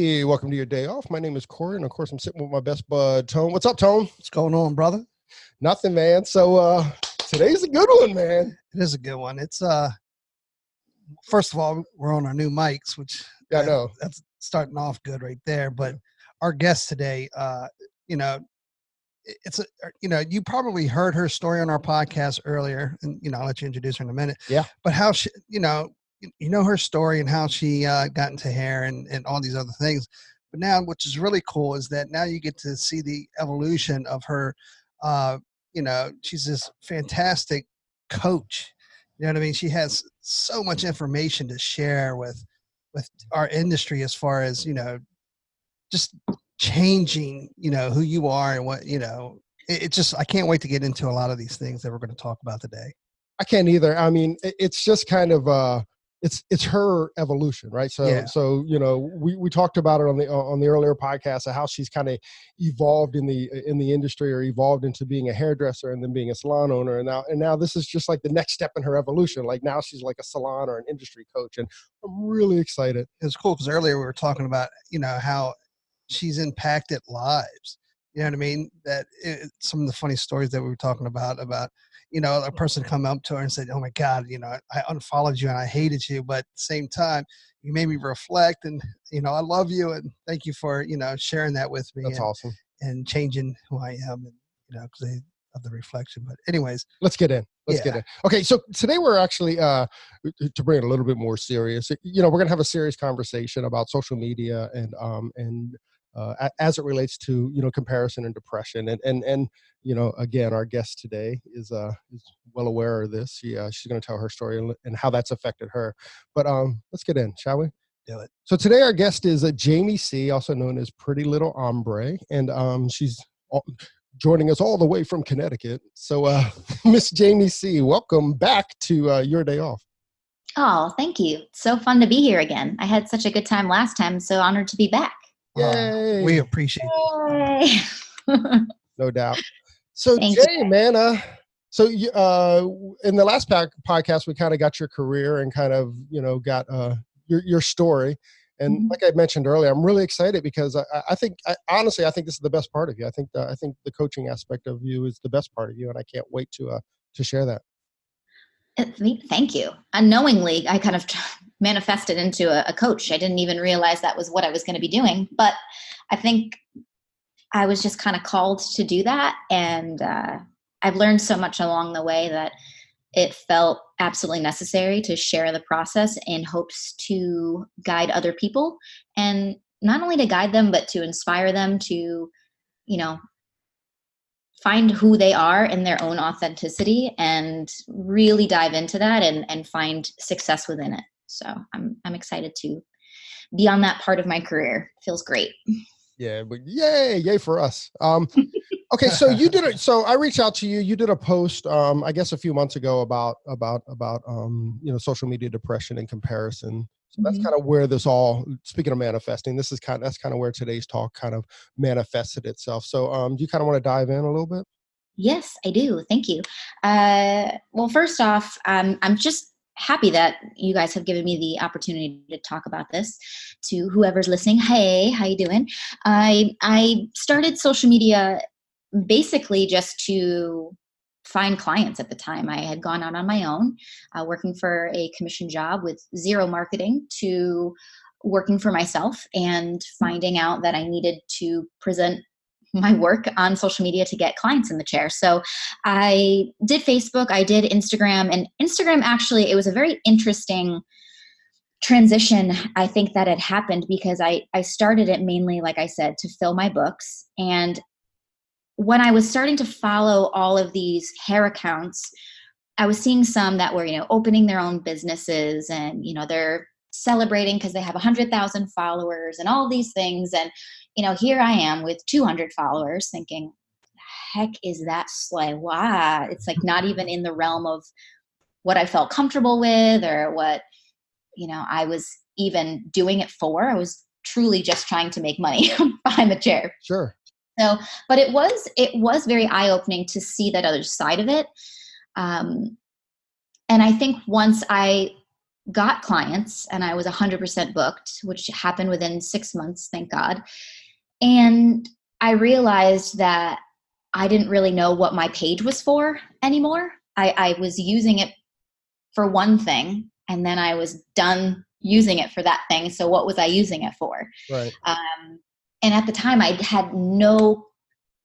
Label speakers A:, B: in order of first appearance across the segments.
A: Hey, welcome to your day off. My name is Corey, and of course, I'm sitting with my best bud, Tone. What's up, Tone?
B: What's going on, brother?
A: Nothing, man. So today's a good one, man.
B: It is a good one. It's first of all, we're on our new mics, which
A: I know
B: that's starting off good right there. But our guest today, you probably heard her story on our podcast earlier, and I'll let you introduce her in a minute.
A: Yeah.
B: But how she, her story and how she got into hair and all these other things. But now, which is really cool, is that now you get to see the evolution of her. She's this fantastic coach. You know what I mean? She has so much information to share with our industry as far as, just changing, who you are and what, I can't wait to get into a lot of these things that we're going to talk about today.
A: I can't either. I mean, it's just kind of it's her evolution, right? So
B: Yeah.
A: So we talked about it on the earlier podcast of how she's kind of evolved in the industry, or evolved into being a hairdresser and then being a salon owner, and now this is just like the next step in her evolution. Like now she's like a salon or an industry coach, and I'm really excited.
B: It's cool because earlier we were talking about how she's impacted lives. You know what I mean? Some of the funny stories that we were talking about a person come up to her and said, "Oh my God, I unfollowed you and I hated you, but at the same time, you made me reflect, and I love you, and thank you for sharing that with me."
A: That's awesome.
B: And changing who I am, and because of the reflection. But anyways,
A: let's get in. Let's get in. Okay, so today we're actually to bring it a little bit more serious. We're gonna have a serious conversation about social media and as it relates to comparison and depression, and again, our guest today is well aware of this. She's going to tell her story and how that's affected her. But let's get in, shall we?
B: Do it.
A: So today our guest is Jamie C., also known as Pretty Little Ombre, and she's joining us all the way from Connecticut. So Miss Jamie C., welcome back to your day off.
C: Oh, thank you. So fun to be here again. I had such a good time last time. So honored to be back.
A: Yay.
B: We appreciate
C: it.
A: No doubt. So Jay, man, so in the last podcast, we kind of got your career and kind of, got your story. And like I mentioned earlier, I'm really excited because honestly, I think this is the best part of you. I think the coaching aspect of you is the best part of you. And I can't wait to share that.
C: Thank you. Unknowingly, I kind of manifested into a coach. I didn't even realize that was what I was going to be doing, but I think I was just kind of called to do that. And I've learned so much along the way that it felt absolutely necessary to share the process in hopes to guide other people, and not only to guide them, but to inspire them to, find who they are in their own authenticity and really dive into that and find success within it. So I'm excited to be on that part of my career. Feels great.
A: Yeah, but yay for us. Okay, so you did it. So I reached out to you. You did a post, I guess a few months ago about social media depression and comparison. So that's kind of where this all, speaking of manifesting, that's kind of where today's talk kind of manifested itself. So do you kind of want to dive in a little bit?
C: Yes, I do. Thank you. Well, first off, I'm just happy that you guys have given me the opportunity to talk about this. To whoever's listening, hey, how you doing? I started social media basically just to find clients at the time. I had gone out on my own, working for a commission job with zero marketing, to working for myself and finding out that I needed to present my work on social media to get clients in the chair. So I did Facebook, I did Instagram, and Instagram, actually, it was a very interesting transition, I think, that had happened, because I started it mainly, like I said, to fill my books. And when I was starting to follow all of these hair accounts, I was seeing some that were, opening their own businesses, and, they're celebrating because they have 100,000 followers and all these things. And, here I am with 200 followers thinking, heck is that slay? Wow. It's like not even in the realm of what I felt comfortable with, or what, I was even doing it for. I was truly just trying to make money behind the chair.
A: Sure.
C: So, but it was very eye-opening to see that other side of it. And I think once I got clients and I was 100% booked, which happened within 6 months, thank God. And I realized that I didn't really know what my page was for anymore. I was using it for one thing, and then I was done using it for that thing. So what was I using it for?
A: Right.
C: And at the time, I had no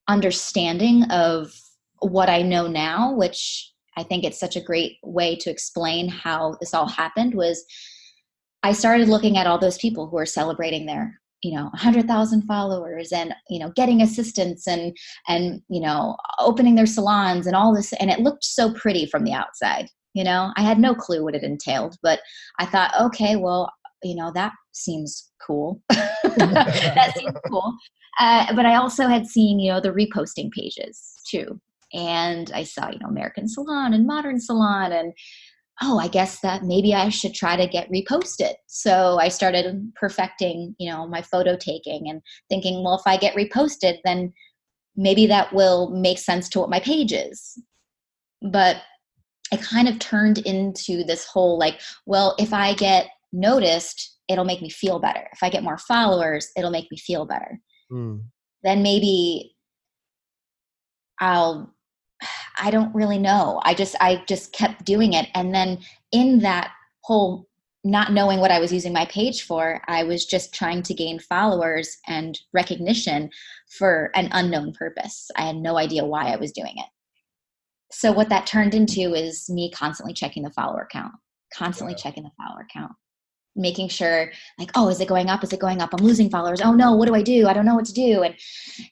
C: understanding of what I know now, which I think it's such a great way to explain how this all happened. Was I started looking at all those people who are celebrating their 100,000 followers and getting assistance and opening their salons and all this, and it looked so pretty from the outside. I had no clue what it entailed, but I thought, okay, well, that seems cool. That seems cool. But I also had seen the reposting pages too, and I saw American Salon and Modern Salon, and I guess that maybe I should try to get reposted. So I started perfecting, my photo taking and thinking, well, if I get reposted, then maybe that will make sense to what my page is. But it kind of turned into this whole well, if I get noticed, it'll make me feel better. If I get more followers, it'll make me feel better. Then maybe I don't really know. I just kept doing it. And then in that whole not knowing what I was using my page for, I was just trying to gain followers and recognition for an unknown purpose. I had no idea why I was doing it. So what that turned into is me constantly checking the follower count, making sure is it going up? Is it going up? I'm losing followers. Oh no, what do I do? I don't know what to do. And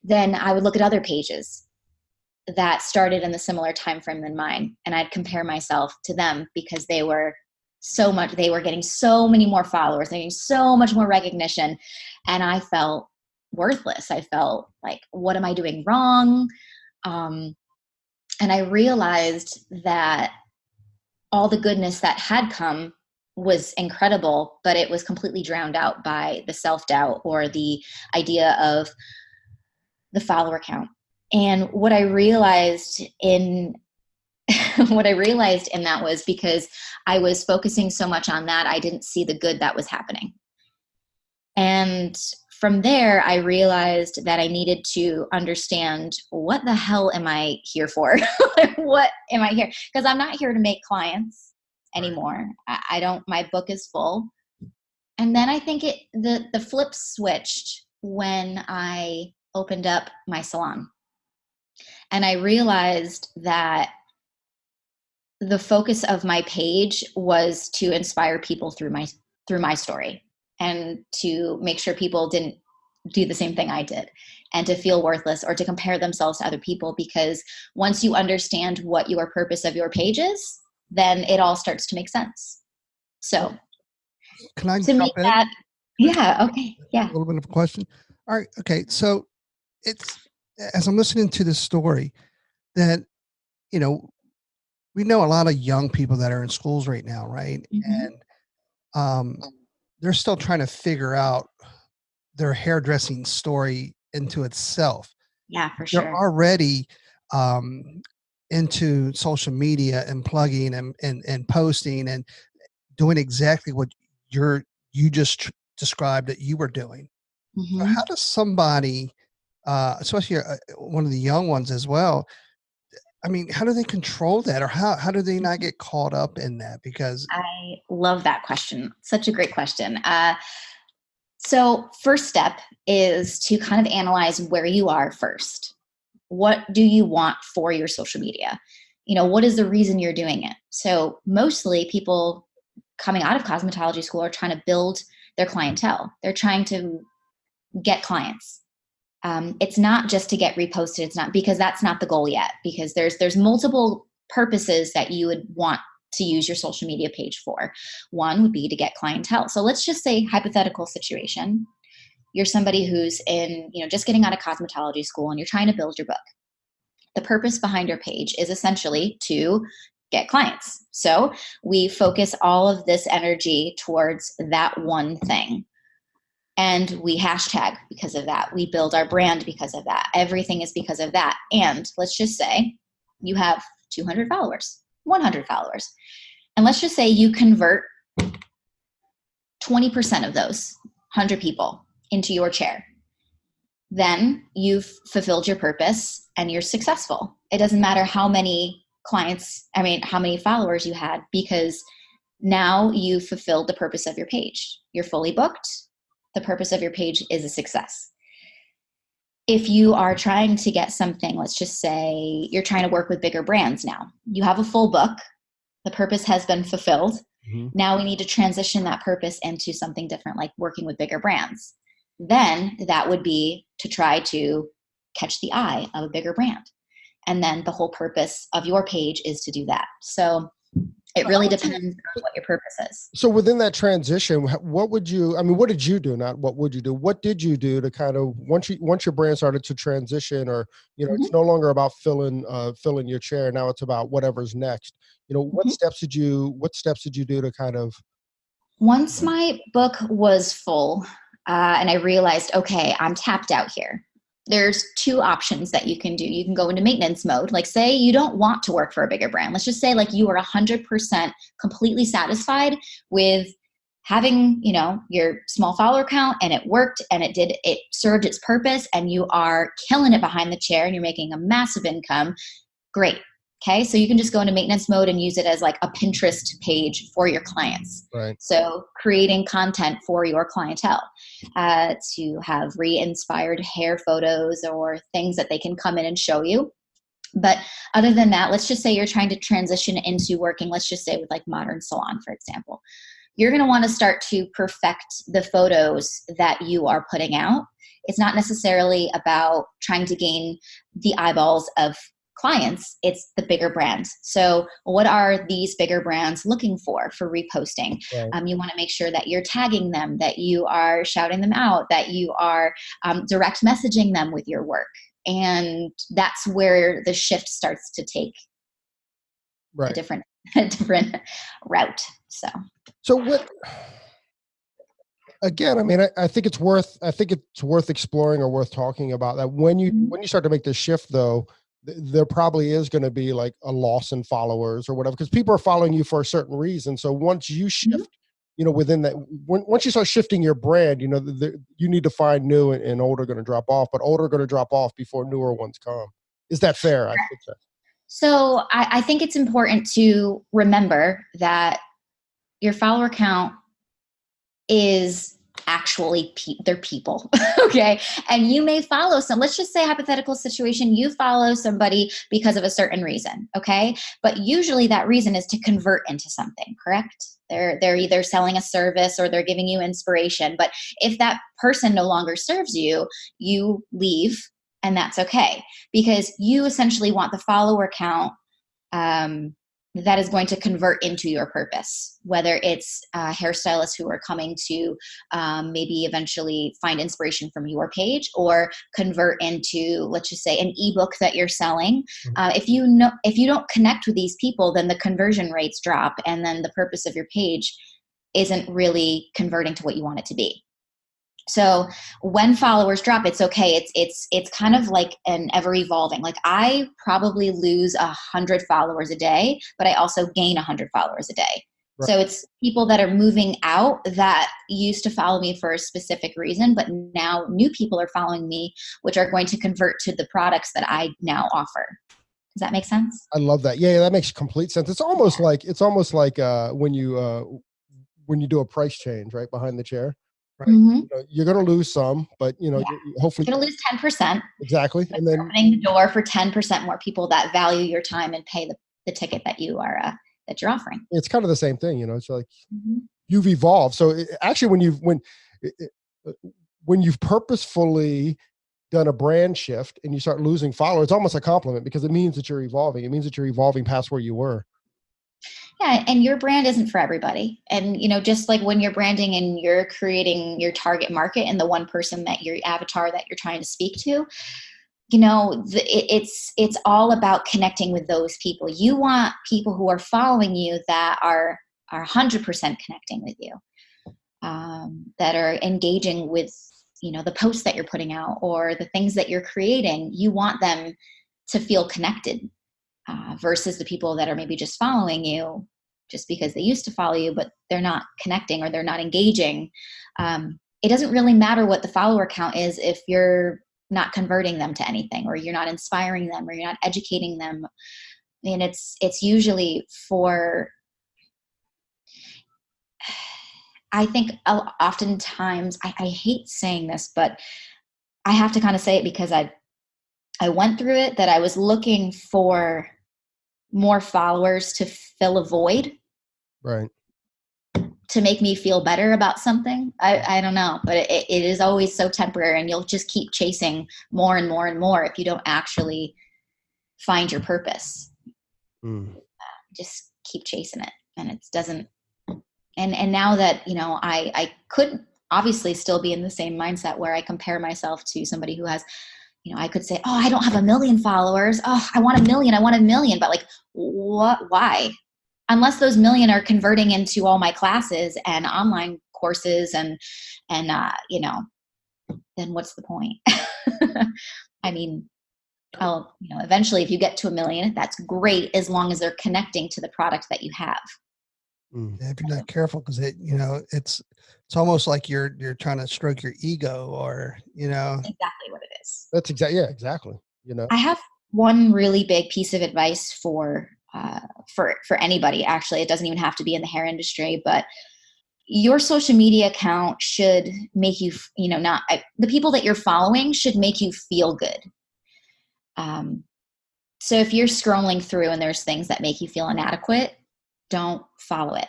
C: then I would look at other pages that started in the similar time frame than mine, and I'd compare myself to them because they were getting so many more followers, they're getting so much more recognition, and I felt worthless. I felt like, what am I doing wrong? And I realized that all the goodness that had come was incredible, but it was completely drowned out by the self-doubt or the idea of the follower count. And what I realized in that was because I was focusing so much on that, I didn't see the good that was happening. And from there, I realized that I needed to understand, what the hell am I here for? What am I here? Because I'm not here to make clients anymore. I don't, my book is full. And then I think the flip switched when I opened up my salon. And I realized that the focus of my page was to inspire people through my story, and to make sure people didn't do the same thing I did, and to feel worthless or to compare themselves to other people. Because once you understand what your purpose of your page is, then it all starts to make sense. So
B: can I
C: to
B: jump
C: me
B: in?
C: that, yeah, okay, yeah.
B: A little bit of a question. All right, okay. So it's, as I'm listening to this story, that, we know a lot of young people that are in schools right now, right?
C: Mm-hmm.
B: And they're still trying to figure out their hairdressing story into itself.
C: Yeah, for
B: They're
C: sure.
B: already into social media and plugging and posting and doing exactly what you just described that you were doing. So
C: Mm-hmm.
B: how does somebody, especially one of the young ones as well, I mean, how do they control that, or how do they not get caught up in that? Because
C: I love that question. Such a great question. So first step is to kind of analyze where you are first. What do you want for your social media? What is the reason you're doing it? So mostly people coming out of cosmetology school are trying to build their clientele. They're trying to get clients. It's not just to get reposted. It's not, because that's not the goal yet, because there's multiple purposes that you would want to use your social media page for. One would be to get clientele. So let's just say, hypothetical situation, you're somebody who's in, just getting out of cosmetology school, and you're trying to build your book. The purpose behind your page is essentially to get clients. So we focus all of this energy towards that one thing. And we hashtag because of that. We build our brand because of that. Everything is because of that. And let's just say you have 200 followers, 100 followers. And let's just say you convert 20% of those 100 people into your chair, then you've fulfilled your purpose and you're successful. It doesn't matter how many how many followers you had, because now you've fulfilled the purpose of your page. You're fully booked. The purpose of your page is a success. If you are trying to get something, let's just say you're trying to work with bigger brands now. You have a full book. The purpose has been fulfilled. Mm-hmm. Now we need to transition that purpose into something different, like working with bigger brands. Then that would be to try to catch the eye of a bigger brand. And then the whole purpose of your page is to do that. So it really depends on what your purpose is.
A: So within that transition, what did you do? Not what would you do? What did you do to kind of, once your brand started to transition, or, mm-hmm. It's no longer about filling your chair. Now it's about whatever's next. What mm-hmm. steps did you do to kind of?
C: Once my book was full, and I realized, okay, I'm tapped out here. There's two options that you can do. You can go into maintenance mode. Like, say you don't want to work for a bigger brand. Let's just say like you are 100% completely satisfied with having, your small follower count, and it worked and it served its purpose, and you are killing it behind the chair and you're making a massive income. Great. Okay. So you can just go into maintenance mode and use it as like a Pinterest page for your clients.
A: Right.
C: So creating content for your clientele, to have re-inspired hair photos or things that they can come in and show you. But other than that, let's just say you're trying to transition into working, let's just say with like Modern Salon, for example. You're going to want to start to perfect the photos that you are putting out. It's not necessarily about trying to gain the eyeballs of clients, it's the bigger brands. So what are these bigger brands looking for reposting? Right. You want to make sure that you're tagging them, that you are shouting them out, that you are direct messaging them with your work. And that's where the shift starts to take
A: right.
C: a different route.
A: So what, again, I think it's worth exploring or worth talking about that. When you start to make this shift though, there probably is going to be like a loss in followers or whatever, because people are following you for a certain reason. So once you shift, within that, once you start shifting your brand, you need to find new and old are going to drop off, but old are going to drop off before newer ones come. Is that fair? I think so.
C: So I think it's important to remember that your follower count is actually they're people. Okay. And you may follow let's just say hypothetical situation, you follow somebody because of a certain reason. Okay. But usually that reason is to convert into something, correct? They're either selling a service or they're giving you inspiration. But if that person no longer serves you, you leave, and that's okay, because you essentially want the follower count, that is going to convert into your purpose, whether it's hairstylists who are coming to maybe eventually find inspiration from your page, or convert into, let's just say, an ebook that you're selling. If you don't connect with these people, then the conversion rates drop, and then the purpose of your page isn't really converting to what you want it to be. So when followers drop, it's okay. It's kind of like an ever evolving. Like, I probably lose 100 followers a day, but I also gain 100 followers a day. Right. So it's people that are moving out that used to follow me for a specific reason, but now new people are following me, which are going to convert to the products that I now offer. Does that make sense?
A: I love that. Yeah, that makes complete sense. It's almost like when you do a price change, right, behind the chair. Right.
C: Mm-hmm.
A: You're going to lose some, but hopefully
C: you're going to lose 10%.
A: Exactly. And then
C: opening the door for 10% more people that value your time and pay the ticket that you are that you're offering.
A: It's kind of the same thing, it's like you've evolved. So actually when you've purposefully done a brand shift and you start losing followers, it's almost a compliment, because it means that you're evolving. It means that you're evolving past where you were.
C: Yeah, and your brand isn't for everybody. And, just like when you're branding and you're creating your target market and the one person that your avatar that you're trying to speak to, it's all about connecting with those people. You want people who are following you that are 100% connecting with you, that are engaging with, the posts that you're putting out or the things that you're creating. You want them to feel connected. Versus the people that are maybe just following you, just because they used to follow you, but they're not connecting or they're not engaging. It doesn't really matter what the follower count is if you're not converting them to anything, or you're not inspiring them, or you're not educating them. And it's usually for, I think oftentimes, I hate saying this, but I have to kind of say it because I went through it, that I was looking for more followers to fill a void.
A: Right.
C: To make me feel better about something. I don't know, but it is always so temporary, and you'll just keep chasing more and more and more if you don't actually find your purpose. Just keep chasing it, and it doesn't. And now that, I could obviously still be in the same mindset where I compare myself to somebody who has, I could say, oh, I don't have 1 million followers. Oh, I want 1 million. I want 1 million. But like, what? Why? Unless those 1 million are converting into all my classes and online courses and then what's the point? I mean, eventually if you get to 1 million, that's great, as long as they're connecting to the product that you have.
B: Yeah, if you're not careful, because it's almost like you're trying to stroke your ego, or
C: That's exactly what it is.
A: That's exactly.
C: I have one really big piece of advice for anybody. Actually, it doesn't even have to be in the hair industry, but your social media account should make you, the people that you're following should make you feel good. So if you're scrolling through and there's things that make you feel inadequate, don't follow it.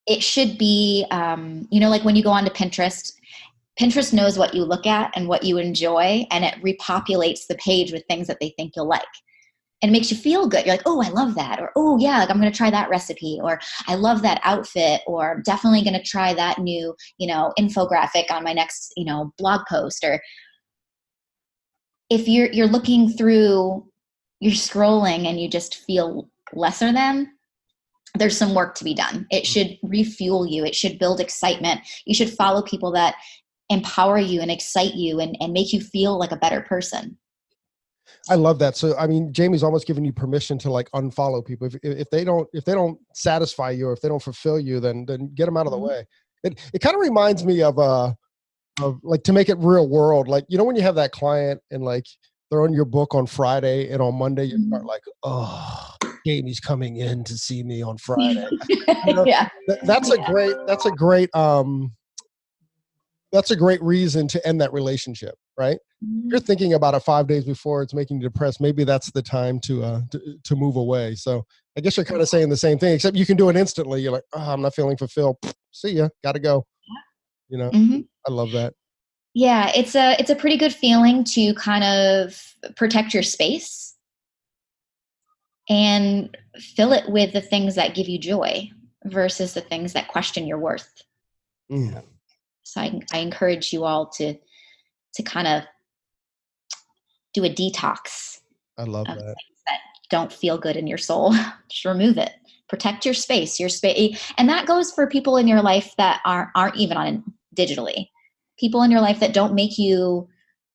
C: It should be, like when you go onto Pinterest knows what you look at and what you enjoy, and it repopulates the page with things that they think you'll like. And it makes you feel good. You're like, oh, I love that. Or, oh yeah, like I'm going to try that recipe. Or I love that outfit. Or I'm definitely going to try that new, infographic on my next, blog post. Or if you're looking through, you're scrolling and you just feel lesser than, there's some work to be done. It should refuel you. It should build excitement. You should follow people that empower you and excite you and make you feel like a better person.
A: I love that. So, I mean, Jamie's almost giving you permission to like unfollow people. If they don't satisfy you, or if they don't fulfill you, then get them out of the way. It kind of reminds me of like, to make it real world. Like, when you have that client and like they're on your book on Friday, and on Monday you start like, oh, Jamie's coming in to see me on Friday.
C: Yeah.
A: That's a great reason to end that relationship, right? You're thinking about it 5 days before, it's making you depressed. Maybe that's the time to move away. So I guess you're kind of saying the same thing, except you can do it instantly. You're like, oh, I'm not feeling fulfilled. See ya. Got to go. I love that.
C: Yeah. It's a pretty good feeling to kind of protect your space and fill it with the things that give you joy versus the things that question your worth. So I encourage you all to kind of do a detox.
A: I love
C: of
A: that.
C: Things that don't feel good in your soul. Just remove it. Protect your space. And that goes for people in your life that aren't even on digitally. People in your life that don't make you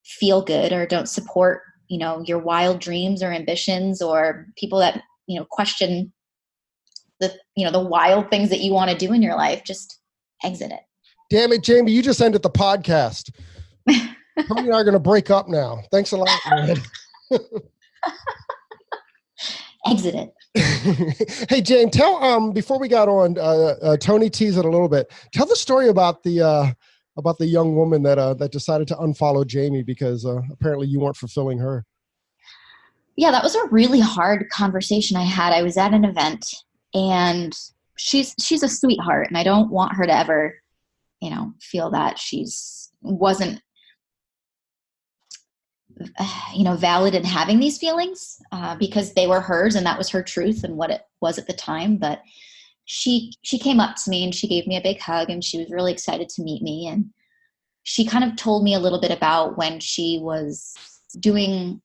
C: feel good or don't support, your wild dreams or ambitions, or people that, question the wild things that you want to do in your life. Just exit it.
A: Damn it, Jamie, you just ended the podcast. Tony and I are going to break up now. Thanks a lot, man.
C: Exit it.
A: Hey, Jane, tell before we got on, Tony teased it a little bit. Tell the story about the young woman that decided to unfollow Jamie because apparently you weren't fulfilling her.
C: Yeah, that was a really hard conversation I had. I was at an event, and she's a sweetheart, and I don't want her to ever, feel that wasn't valid in having these feelings, because they were hers and that was her truth and what it was at the time. But she came up to me and she gave me a big hug, and she was really excited to meet me. And she kind of told me a little bit about when she was doing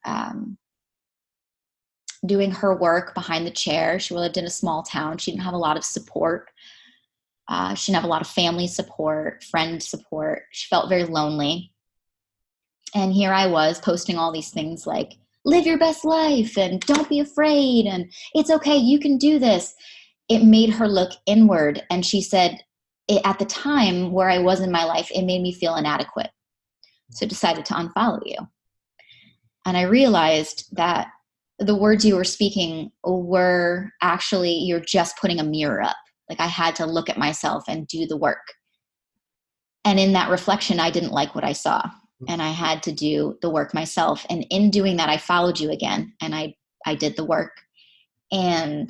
C: her work behind the chair. She lived in a small town. She didn't have a lot of support. She didn't have a lot of family support, friend support. She felt very lonely. And here I was posting all these things like, live your best life and don't be afraid and it's okay, you can do this. it made her look inward. And she said, at the time where I was in my life, it made me feel inadequate. So I decided to unfollow you. And I realized that the words you were speaking were actually, you're just putting a mirror up. Like, I had to look at myself and do the work. And in that reflection, I didn't like what I saw. And I had to do the work myself. And in doing that, I followed you again. And I did the work. And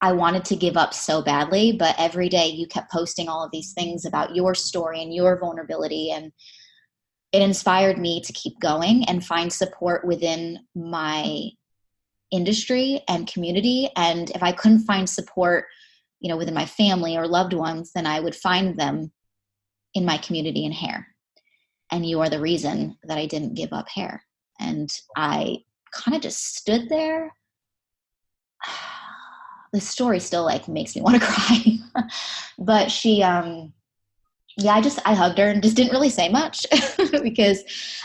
C: I wanted to give up so badly. But every day you kept posting all of these things about your story and your vulnerability. And it inspired me to keep going and find support within my industry and community. And if I couldn't find support, within my family or loved ones, then I would find them in my community in hair. And you are the reason that I didn't give up hair. And I kind of just stood there. The story still makes me want to cry. But she, I hugged her and just didn't really say much because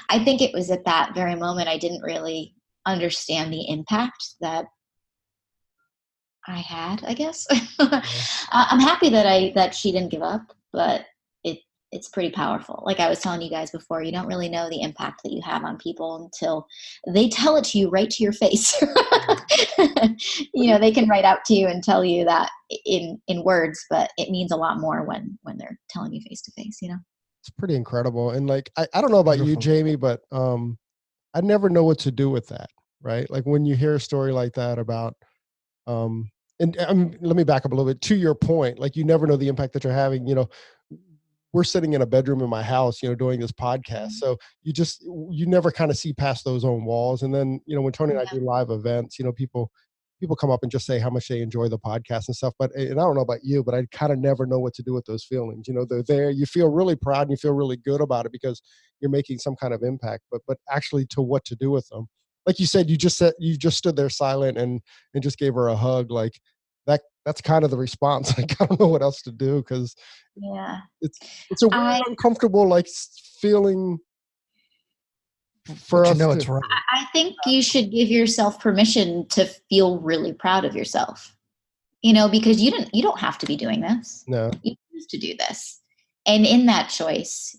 C: I think it was at that very moment I didn't really understand the impact that I had, I guess. I'm happy that she didn't give up, but it's pretty powerful. Like I was telling you guys before, you don't really know the impact that you have on people until they tell it to you right to your face. They can write out to you and tell you that in words, but it means a lot more when they're telling you face to face,
A: It's pretty incredible. And I don't know about you, Jamie, but I never know what to do with that, right? Like when you hear a story like that about, let me back up a little bit to your point. Like you never know the impact that you're having, we're sitting in a bedroom in my house, doing this podcast. So you never kind of see past those own walls. And then, when Tony and I do live events, people come up and just say how much they enjoy the podcast and stuff. And I don't know about you, but I kind of never know what to do with those feelings. They're there. You feel really proud and you feel really good about it because you're making some kind of impact, but actually to what to do with them. Like you said, you just stood there silent and just gave her a hug. Like that's kind of the response. Like, I don't know what else to do because it's a weird, uncomfortable feeling for us.
B: It's right.
C: I think you should give yourself permission to feel really proud of yourself. Because you don't have to be doing this.
A: No,
C: you choose to do this, and in that choice,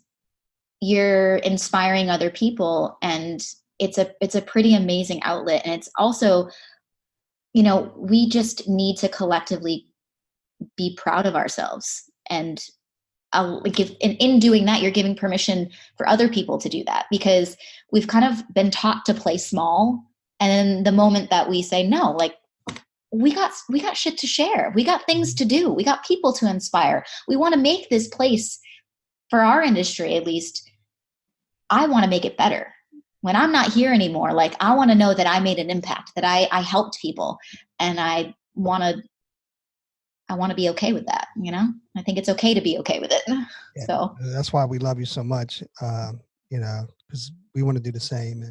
C: you're inspiring other people, and it's a pretty amazing outlet. And it's also, we just need to collectively be proud of ourselves. And in doing that, you're giving permission for other people to do that, because we've kind of been taught to play small. And then the moment that we say, no, we got shit to share. We got things to do. We got people to inspire. We want to make this place, for our industry at least, I want to make it better. When I'm not here anymore, I want to know that I made an impact, that I helped people, and I want to be okay with that. I think it's okay to be okay with it.
B: Yeah,
C: so
B: that's why we love you so much. Because we want to do the same.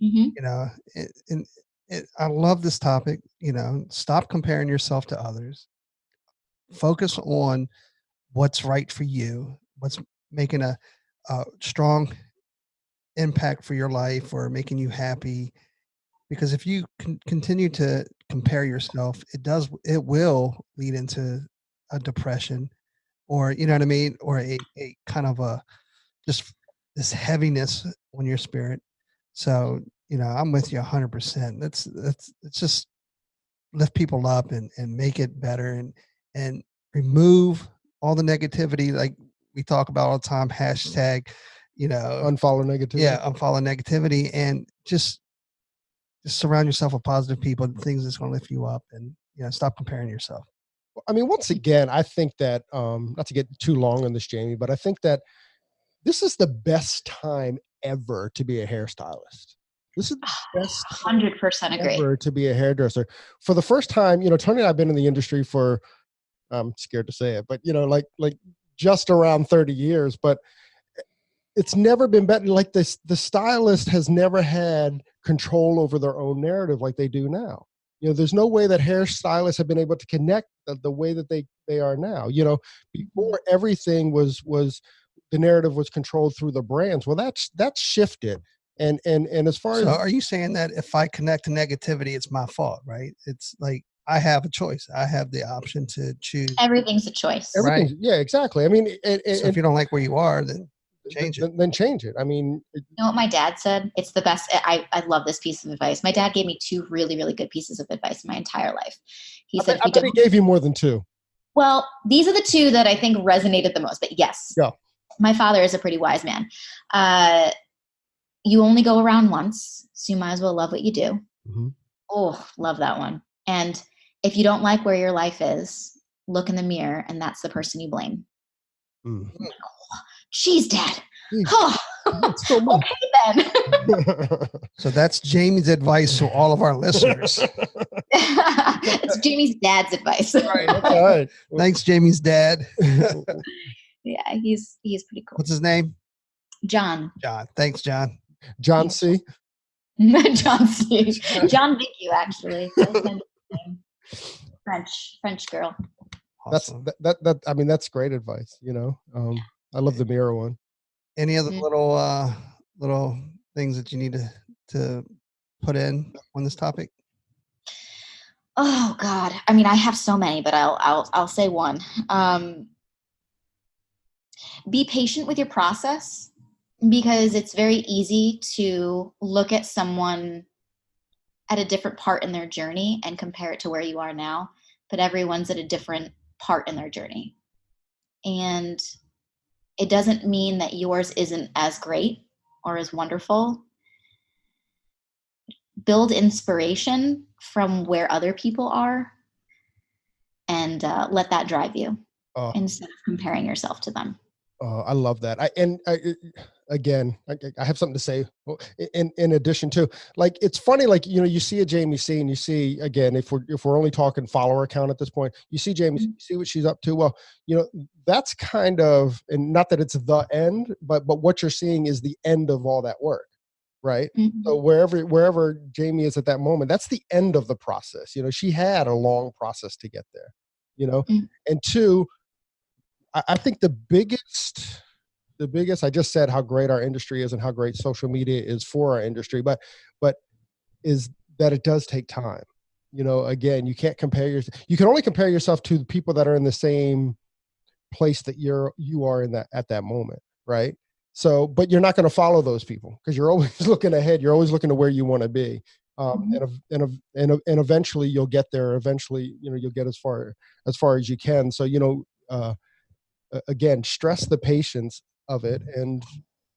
B: And, I love this topic, stop comparing yourself to others, focus on what's right for you, what's making a strong impact for your life or making you happy. Because if you continue to compare yourself, it will lead into a depression, or or a kind of just this heaviness on your spirit. So I'm with you 100%. Let's just lift people up and make it better and remove all the negativity, like we talk about all the time. Hashtag
A: unfollow negativity.
B: Yeah, unfollow negativity, and just surround yourself with positive people, things that's going to lift you up, and stop comparing yourself.
A: I mean, once again, I think that not to get too long on this, Jamie, but I think that this is the best time ever to be a hairstylist. This is the best
C: 100% agree.
A: ever to be a hairdresser. For the first time, Tony and I've been in the industry for, I'm scared to say it, but like just around 30 years, but it's never been better. Like the stylist has never had control over their own narrative like they do now. There's no way that hairstylists have been able to connect the way that they are now. Before everything was the narrative was controlled through the brands. Well, that's shifted. And as far as,
B: are you saying that if I connect to negativity, it's my fault, right? It's like, I have a choice. I have the option to choose.
C: Everything's a choice.
B: Right.
A: Yeah, exactly. I mean,
B: So if you don't like where you are, then change it.
A: Then change it. I mean,
C: You know what my dad said? It's the best. I love this piece of advice. My dad gave me 2 really, really good pieces of advice in my entire life. He said,
A: I bet he gave you more than 2.
C: Well, these are the 2 that I think resonated the most. But yes,
A: Yeah.
C: My father is a pretty wise man. You only go around once, so you might as well love what you do.
A: Mm-hmm.
C: Oh, love that one. And if you don't like where your life is, look in the mirror, and that's the person you blame.
A: Mm.
C: Jeez, Dad.
A: So much.
C: Okay, then.
B: So that's Jamie's advice to all of our listeners.
C: It's Jamie's dad's advice.
A: Right.
B: Thanks, Jamie's dad.
C: Yeah, he's pretty cool.
B: What's his name?
C: John.
B: John. Thanks, John.
A: John C.
C: John C. John Vick, you actually. French girl.
B: Awesome.
A: That I mean, that's great advice. You know, I love the mirror one.
B: Any other little things that you need to put in on this topic?
C: Oh God, I mean, I have so many, but I'll say one. Be patient with your process, because it's very easy to look at someone at a different part in their journey and compare it to where you are now, but everyone's at a different part in their journey. And it doesn't mean that yours isn't as great or as wonderful. Build inspiration from where other people are, and let that drive you instead of comparing yourself to them.
A: I love that. I have something to say in addition to, like, it's funny, like, you know, you see a Jamie C, and you see, again, if we're only talking follower count at this point, you see Jamie, you see what she's up to. Well, you know, that's kind of, and not that it's the end, but what you're seeing is the end of all that work. Right. Mm-hmm. So wherever Jamie is at that moment, that's the end of the process. You know, she had a long process to get there, you know, and 2, I think the biggest, I just said how great our industry is and how great social media is for our industry, but is that it does take time. You know, again, you can't you can only compare yourself to the people that are in the same place that you are in at that moment. Right. So, but you're not going to follow those people, because you're always looking ahead. You're always looking to where you want to be. And eventually you'll get there. Eventually, you know, you'll get as far as you can. So, you know, again, stress the patience of it. And,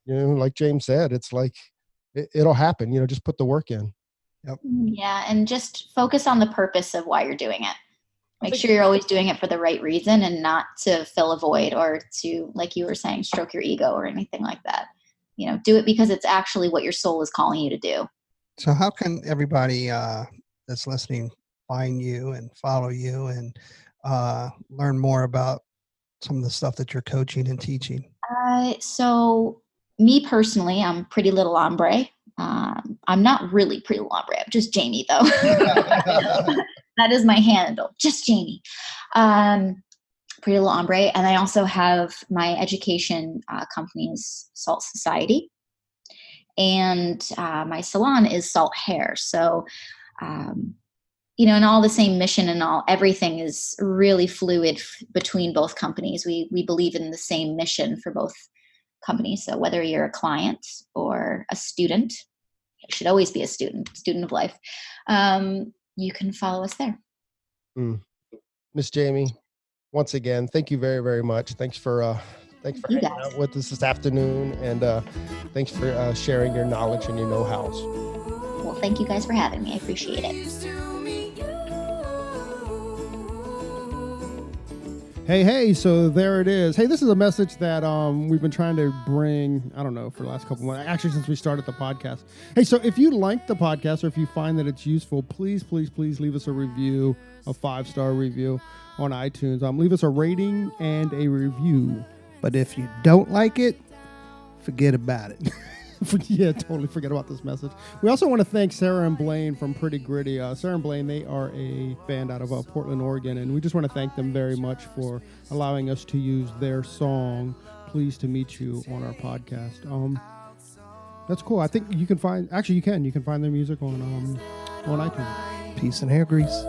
A: you know, like James said, it's like, it'll happen, you know, just put the work in.
B: Yep.
C: Yeah. And just focus on the purpose of why you're doing it. Make sure you're always doing it for the right reason, and not to fill a void or to, like you were saying, stroke your ego or anything like that. You know, do it because it's actually what your soul is calling you to do.
B: So how can everybody that's listening find you and follow you and learn more about some of the stuff that you're coaching and teaching?
C: So me personally, I'm Pretty Little Ombre. I'm not really Pretty Little Ombre. I'm just Jamie, though. That is my handle, just Jamie. Pretty Little Ombre. And I also have my education company's Salt Society. And my salon is Salt Hair. So, you know, and all the same mission and everything is really fluid between both companies. We believe in the same mission for both companies. So whether you're a client or a student, you should always be a student of life. You can follow us there.
A: Miss Jamie, once again, thank you very, very much. Thanks for hanging out with us this afternoon, and thanks for sharing your knowledge and your know-hows.
C: Well, thank you guys for having me. I appreciate it.
A: Hey, so there it is. Hey, this is a message that we've been trying to bring, I don't know, for the last couple months, actually since we started the podcast. Hey, so if you like the podcast, or if you find that it's useful, please leave us a review, a 5-star review on iTunes. Leave us a rating and a review.
B: But if you don't like it, forget about it.
A: Yeah, totally forget about this message. We also want to thank Sarah and Blaine from Pretty Gritty. Sarah and Blaine, they are a band out of Portland, Oregon, and we just want to thank them very much for allowing us to use their song, Pleased to Meet You, on our podcast. That's cool. I think you can find their music on iTunes.
B: Peace and hair grease.